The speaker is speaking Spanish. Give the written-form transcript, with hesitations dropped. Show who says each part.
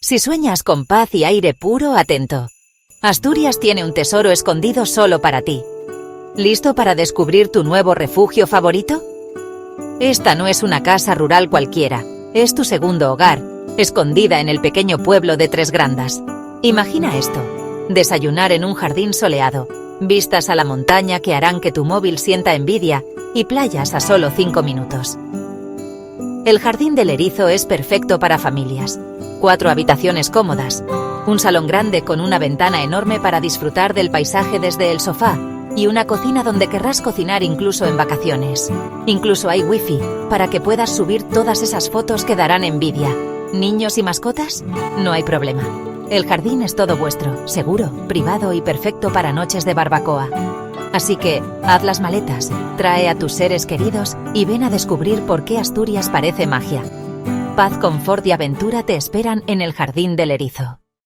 Speaker 1: Si sueñas con paz y aire puro, atento. Asturias tiene un tesoro escondido solo para ti. ¿Listo para descubrir tu nuevo refugio favorito? Esta no es una casa rural cualquiera, es tu segundo hogar, escondida en el pequeño pueblo de Tres Grandas. Imagina esto: desayunar en un jardín soleado, vistas a la montaña que harán que tu móvil sienta envidia y playas a solo 5 minutos. El Jardín del Erizo es perfecto para familias. 4 habitaciones cómodas, un salón grande con una ventana enorme para disfrutar del paisaje desde el sofá y una cocina donde querrás cocinar incluso en vacaciones. Incluso hay wifi para que puedas subir todas esas fotos que darán envidia. ¿Niños y mascotas? No hay problema. El jardín es todo vuestro, seguro, privado y perfecto para noches de barbacoa. Así que, haz las maletas, trae a tus seres queridos y ven a descubrir por qué Asturias parece magia. Paz, confort y aventura te esperan en el Jardín del Erizo.